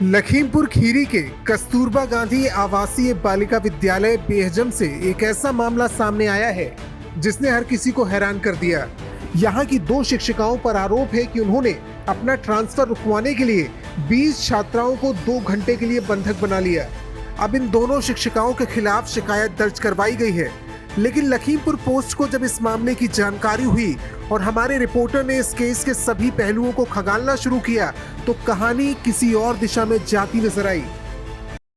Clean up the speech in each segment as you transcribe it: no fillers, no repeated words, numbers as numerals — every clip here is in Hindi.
लखीमपुर खीरी के कस्तूरबा गांधी आवासीय बालिका विद्यालय बेहजम से एक ऐसा मामला सामने आया है जिसने हर किसी को हैरान कर दिया। यहाँ की दो शिक्षिकाओं पर आरोप है कि उन्होंने अपना ट्रांसफर रुकवाने के लिए 20 छात्राओं को 2 घंटे के लिए बंधक बना लिया। अब इन दोनों शिक्षिकाओं के खिलाफ शिकायत दर्ज करवाई गई है, लेकिन लखीमपुर पोस्ट को जब इस मामले की जानकारी हुई और हमारे रिपोर्टर ने इस केस के सभी पहलुओं को खंगालना शुरू किया तो कहानी किसी और दिशा में जाती नजर आई।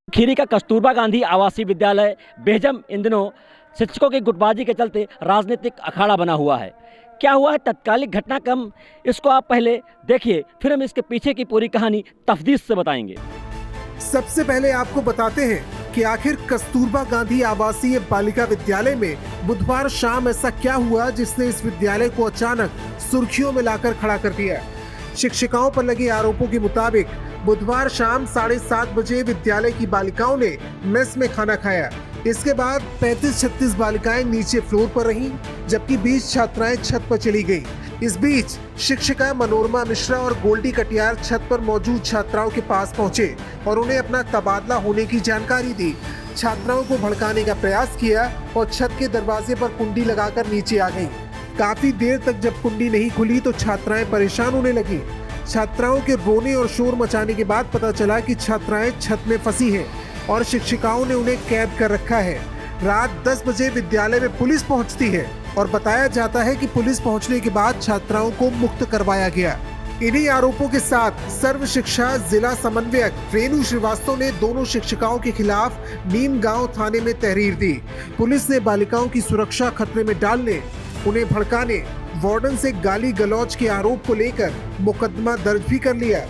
खीरी का कस्तूरबा गांधी आवासीय विद्यालय बेहजम इन दिनों शिक्षकों की गुटबाजी के चलते राजनीतिक अखाड़ा बना हुआ है। क्या हुआ है तत्कालिक घटनाक्रम, इसको आप पहले देखिए, फिर हम इसके पीछे की पूरी कहानी तफदीस से बताएंगे। सबसे पहले आपको बताते हैं कि आखिर कस्तूरबा गांधी आवासीय बालिका विद्यालय में बुधवार शाम ऐसा क्या हुआ जिसने इस विद्यालय को अचानक सुर्खियों में लाकर खड़ा कर दिया। शिक्षिकाओं पर लगे आरोपों के मुताबिक बुधवार शाम 7:30 बजे विद्यालय की बालिकाओं ने मेस में खाना खाया। इसके बाद 35-36 बालिकाएं नीचे फ्लोर पर रहीं, जबकि 20 छात्राएं छत पर चली गईं। इस बीच शिक्षिका मनोरमा मिश्रा और गोल्डी कटियार छत पर मौजूद छात्राओं के पास पहुंचे और उन्हें अपना तबादला होने की जानकारी दी। छात्राओं को भड़काने का प्रयास किया और छत के दरवाजे पर कुंडी लगाकर नीचे आ गईं। काफी देर तक जब कुंडी नहीं खुली तो छात्राएं परेशान होने लगी। छात्राओं के रोने और शोर मचाने के बाद पता चला कि छात्राएं छत में फंसी हैं और शिक्षिकाओं ने उन्हें कैद कर रखा है। रात 10 बजे विद्यालय में पुलिस पहुंचती है और बताया जाता है कि पुलिस पहुंचने के बाद छात्राओं को मुक्त करवाया गया। इन्हीं आरोपों के साथ सर्व शिक्षा जिला समन्वयक रेणु श्रीवास्तव ने दोनों शिक्षिकाओं के खिलाफ नीम गांव थाने में तहरीर दी। पुलिस ने बालिकाओं की सुरक्षा खतरे में डालने, उन्हें भड़काने, वार्डन से गाली गलौज के आरोप को लेकर मुकदमा दर्ज भी कर लिया।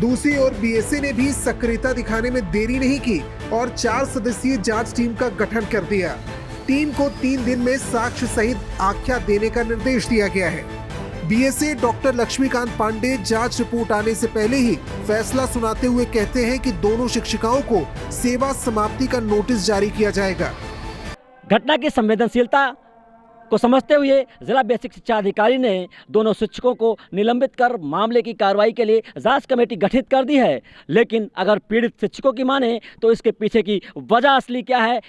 दूसरी ओर बीएसए ने भी सक्रियता दिखाने में देरी नहीं की और 4 सदस्यीय जांच टीम का गठन कर दिया। टीम को 3 दिन में साक्ष्य सहित आख्या देने का निर्देश दिया गया है। बीएसए डॉक्टर लक्ष्मीकांत पांडे जांच रिपोर्ट आने से पहले ही फैसला सुनाते हुए कहते हैं कि दोनों शिक्षिकाओं को सेवा समाप्ति का नोटिस जारी किया जाएगा। घटना की संवेदनशीलता को समझते हुए जिला बेसिक शिक्षा अधिकारी ने दोनों शिक्षकों को निलंबित कर मामले की कार्रवाई के लिए जांच कमेटी गठित कर दी है। लेकिन अगर पीड़ित शिक्षकों की माने तो इसके पीछे की वजह असली क्या है?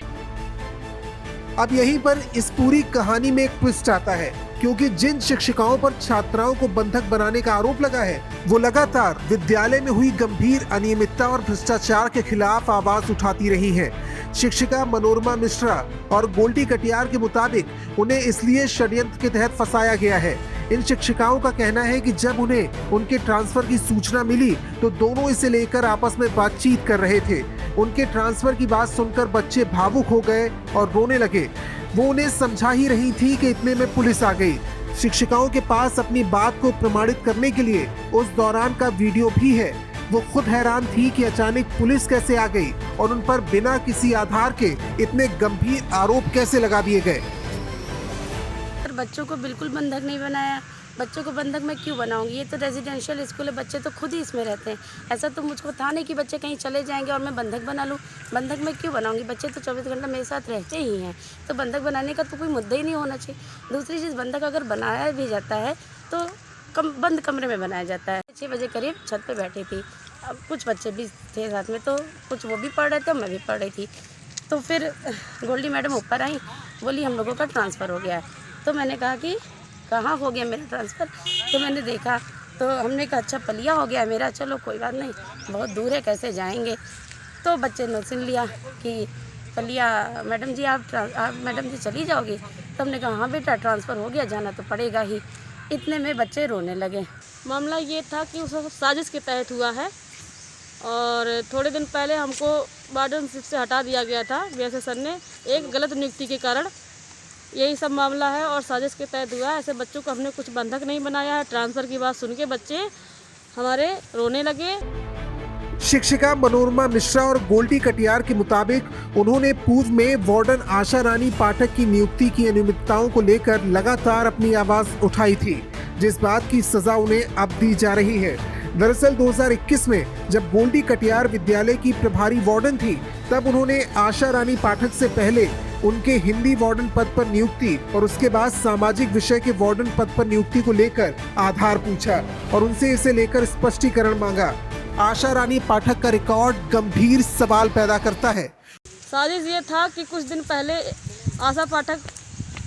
अब यहीं पर इस पूरी कहानी में एक ट्विस्ट आता है, क्योंकि जिन शिक्षिकाओं पर छात्राओं को बंधक बनाने का आरोप लगा है वो लगातार विद्यालय में हुई गंभीर अनियमितता और भ्रष्टाचार के खिलाफ आवाज उठाती रही हैं। शिक्षिका मनोरमा मिश्रा और गोल्डी कटियार के मुताबिक उन्हें इसलिए षड्यंत्र के तहत फंसाया गया है। इन शिक्षिकाओं का कहना है कि जब उन्हें उनके ट्रांसफर की सूचना मिली तो दोनों इसे लेकर आपस में बातचीत कर रहे थे। उनके ट्रांसफर की बात सुनकर बच्चे भावुक हो गए और रोने लगे। वो उन्हें समझा ही रही थी कि इतने में पुलिस आ गई। शिक्षिकाओं के पास अपनी बात को प्रमाणित करने के लिए उस दौरान का वीडियो भी है। वो खुद हैरान थी कि अचानक पुलिस कैसे आ गई और उन पर बिना किसी आधार के इतने गंभीर आरोप कैसे लगा दिए गए। बच्चों को बिल्कुल बंधक नहीं बनाया। बच्चों को बंधक मैं क्यों बनाऊंगी? ये तो रेजिडेंशियल स्कूल है, बच्चे तो खुद ही इसमें रहते हैं। ऐसा तो मुझको था नहीं कि बच्चे कहीं चले जाएंगे और मैं बंधक बना लूँ। बंधक मैं क्यों बनाऊंगी? बच्चे तो 24 घंटा मेरे साथ रहते ही हैं, तो बंधक बनाने का तो कोई मुद्दा ही नहीं होना चाहिए। दूसरी चीज़, बंधक अगर बनाया भी जाता है तो बंद कमरे में बनाया जाता है। 6 बजे करीब छत पर बैठी थी। अब कुछ बच्चे भी थे साथ में, तो कुछ वो भी पढ़ रहे थे और मैं भी पढ़ रही थी। तो फिर गोल्डी मैडम ऊपर आई, बोली हम लोगों का ट्रांसफ़र हो गया है। तो मैंने कहा कि कहाँ हो गया मेरा ट्रांसफ़र? तो मैंने देखा तो हमने कहा अच्छा पलिया हो गया मेरा, चलो कोई बात नहीं, बहुत दूर है, कैसे जाएंगे। तो बच्चे ने सुन लिया कि पलिया मैडम जी आप मैडम जी चली जाओगी। तो हमने कहा हाँ बेटा ट्रांसफ़र हो गया, जाना तो पड़ेगा ही। इतने में बच्चे रोने लगे। मामला ये था कि उस साजिश के तहत हुआ है और थोड़े दिन पहले हमको वार्डनशिप से हटा दिया गया था बीएसए सर ने, एक गलत नियुक्ति के कारण। यही सब मामला है और साजिश के तहत हुआ है। ऐसे बच्चों को हमने कुछ बंधक नहीं बनाया है। ट्रांसफ़र की बात सुन के बच्चे हमारे रोने लगे। शिक्षिका मनोरमा मिश्रा और गोल्डी कटियार के मुताबिक उन्होंने पूर्व में वार्डन आशा रानी पाठक की नियुक्ति की अनियमितताओं को लेकर लगातार अपनी आवाज उठाई थी, जिस बात की सजा उन्हें अब दी जा रही है। दरअसल 2021 में जब गोल्डी कटियार विद्यालय की प्रभारी वार्डन थी, तब उन्होंने आशा रानी पाठक से पहले उनके हिंदी वार्डन पद पर नियुक्ति और उसके बाद सामाजिक विषय के वार्डन पद पर नियुक्ति को लेकर आधार पूछा और उनसे इसे लेकर स्पष्टीकरण मांगा। आशा रानी पाठक का रिकॉर्ड गंभीर सवाल पैदा करता है। साजिश ये था कि कुछ दिन पहले आशा पाठक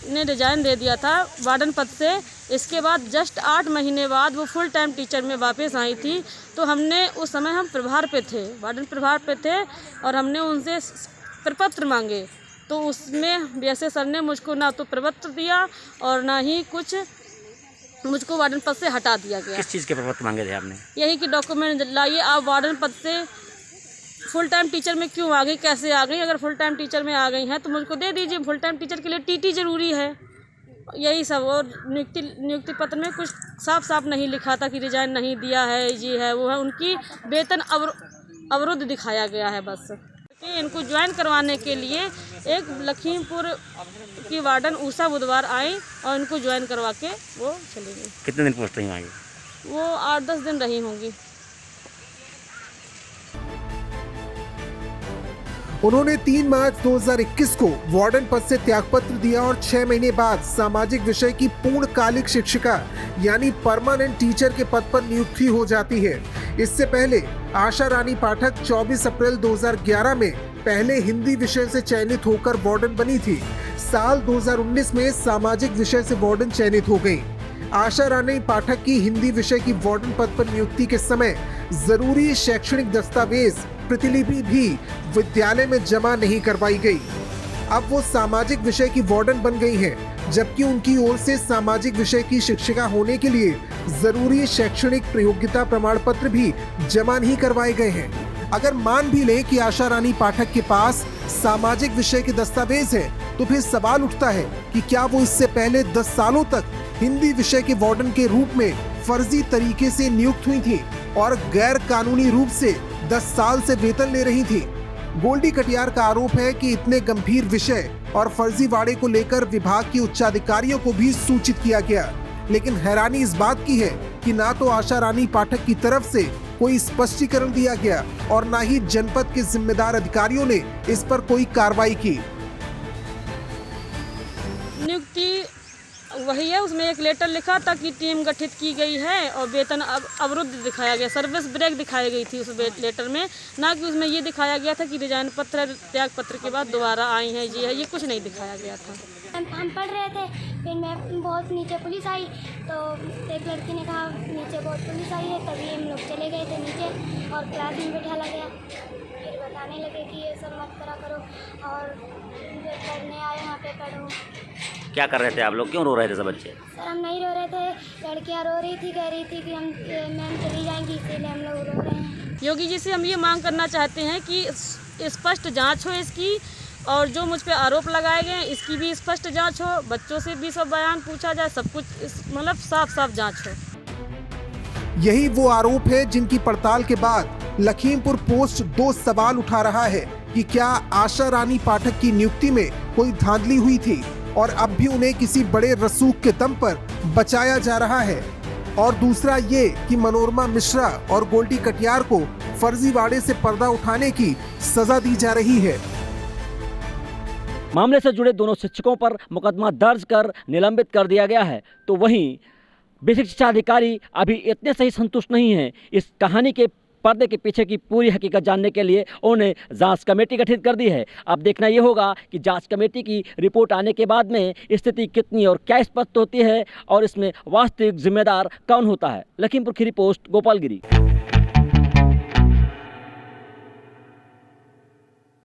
ने रिजाइन दे दिया था वार्डन पद से। इसके बाद जस्ट 8 महीने बाद वो फुल टाइम टीचर में वापस आई थी। तो हमने उस समय हम प्रभार पे थे, वार्डन प्रभार पे थे, और हमने उनसे प्रपत्र मांगे। तो उसमें बीएसए सर ने मुझको ना तो प्रपत्र दिया और ना ही कुछ मुझको वार्डन पद से हटा दिया गया। किस चीज़ के प्रपत्र मांगे थे आपने? यही कि डॉक्यूमेंट लाइए, आप वार्डन पद से फुल टाइम टीचर में क्यों आ गई, कैसे आ गई? अगर फुल टाइम टीचर में आ गई हैं तो मुझको दे दीजिए। फुल टाइम टीचर के लिए टीटी ज़रूरी है, यही सब। और नियुक्ति पत्र में कुछ साफ साफ नहीं लिखा था कि रिजाइन नहीं दिया है, ये है वो है। उनकी वेतन अवरुद्ध दिखाया गया है बस। कि इनको ज्वाइन करवाने के लिए एक लखीमपुर की वार्डन उषा बुधवार आई और इनको ज्वाइन करवा के वो चली गई। कितने दिन पोस्ट रही आगे? वो 8-10 दिन रही होंगी। उन्होंने 3 मार्च 2021 को वार्डन पद से त्यागपत्र दिया और 6 महीने बाद सामाजिक विषय की पूर्णकालिक शिक्षिका यानी परमानेंट टीचर के पद पर नियुक्ति हो जाती है। इससे पहले आशा रानी पाठक 24 अप्रैल 2011 में पहले हिंदी विषय से चयनित होकर वार्डन बनी थी। साल 2019 में सामाजिक विषय से वार्डन चयनित हो गई। आशा रानी पाठक की हिंदी विषय की वार्डन पद पर नियुक्ति के समय जरूरी शैक्षणिक दस्तावेज प्रतिलिपि भी विद्यालय में जमा नहीं करवाई गई। अब वो सामाजिक विषय की वार्डन बन गई हैं, जबकि उनकी ओर से सामाजिक विषय की शिक्षिका होने के लिए जरूरी शैक्षणिक योग्यता प्रमाण पत्र भी जमा नहीं करवाए गए हैं। अगर मान भी लें कि आशा रानी पाठक के पास सामाजिक विषय के दस्तावेज हैं, तो फिर सवाल उठता है कि क्या वो इससे पहले 10 सालों तक हिंदी विषय के वार्डन के रूप में फर्जी तरीके से नियुक्त हुई थी और गैर कानूनी रूप से 10 साल से वेतन ले रही थी। गोल्डी कटियार का आरोप है कि इतने गंभीर विषय और फर्जीवाड़े को लेकर विभाग के उच्चाधिकारियों को भी सूचित किया गया, लेकिन हैरानी इस बात की है कि ना तो आशा रानी पाठक की तरफ से कोई स्पष्टीकरण दिया गया और ना ही जनपद के जिम्मेदार अधिकारियों ने इस पर कोई कार्रवाई की। नियुक्ति वही है, उसमें एक लेटर लिखा था कि टीम गठित की गई है और वेतन अवरुद्ध दिखाया गया, सर्विस ब्रेक दिखाई गई थी उस लेटर में, ना कि उसमें ये दिखाया गया था कि रिजाइन पत्र त्याग पत्र के बाद दोबारा आई हैं, ये कुछ नहीं दिखाया गया था। हम पढ़ रहे थे, फिर मैं बहुत नीचे पुलिस आई तो एक लड़की ने कहा नीचे बहुत पुलिस आई है, तभी हम लोग चले गए थे नीचे और क्लास में बैठा गया। फिर बताने लगे कि ये सब मत करा करो और जो पढ़ने आए यहाँ पे पढ़ो। क्या कर रहे थे आप लोग? क्यों रो रहे थे सब बच्चे? सर हम नहीं रो रहे थे, लड़कियाँ रो रही थी, कह रही थी कि हम मैम चली जाएंगी, इसीलिए हम लोग रो रहे हैं। योगी जी से हम ये मांग करना चाहते हैं कि स्पष्ट जांच हो इसकी, और जो मुझ पे आरोप लगाए गए हैं इसकी भी स्पष्ट जांच हो, बच्चों से भी सब बयान पूछा जाए, सब कुछ मतलब साफ साफ जांच हो। यही वो आरोप है जिनकी पड़ताल के बाद लखीमपुर पोस्ट 2 सवाल उठा रहा है कि क्या आशा रानी पाठक की नियुक्ति में कोई धांधली हुई थी और अब भी उन्हें किसी बड़े रसूख के दम पर बचाया जा रहा है, और दूसरा ये कि मनोरमा मिश्रा और गोल्डी कटियार को फर्जीवाड़े से पर्दा उठाने की सजा दी जा रही है। मामले से जुड़े दोनों शिक्षकों पर मुकदमा दर्ज कर निलंबित कर दिया गया है। तो वहीं बेसिक शिक्षा अधिकारी अभी इतने सही संतुष्ट नहीं हैं। इस कहानी के पर्दे के पीछे की पूरी हकीकत जानने के लिए उन्होंने जांच कमेटी गठित कर दी है। अब देखना ये होगा कि जांच कमेटी की रिपोर्ट आने के बाद में स्थिति कितनी और क्या स्पष्ट होती है और इसमें वास्तविक जिम्मेदार कौन होता है। लखीमपुर खीरी पोस्ट, गोपालगिरी।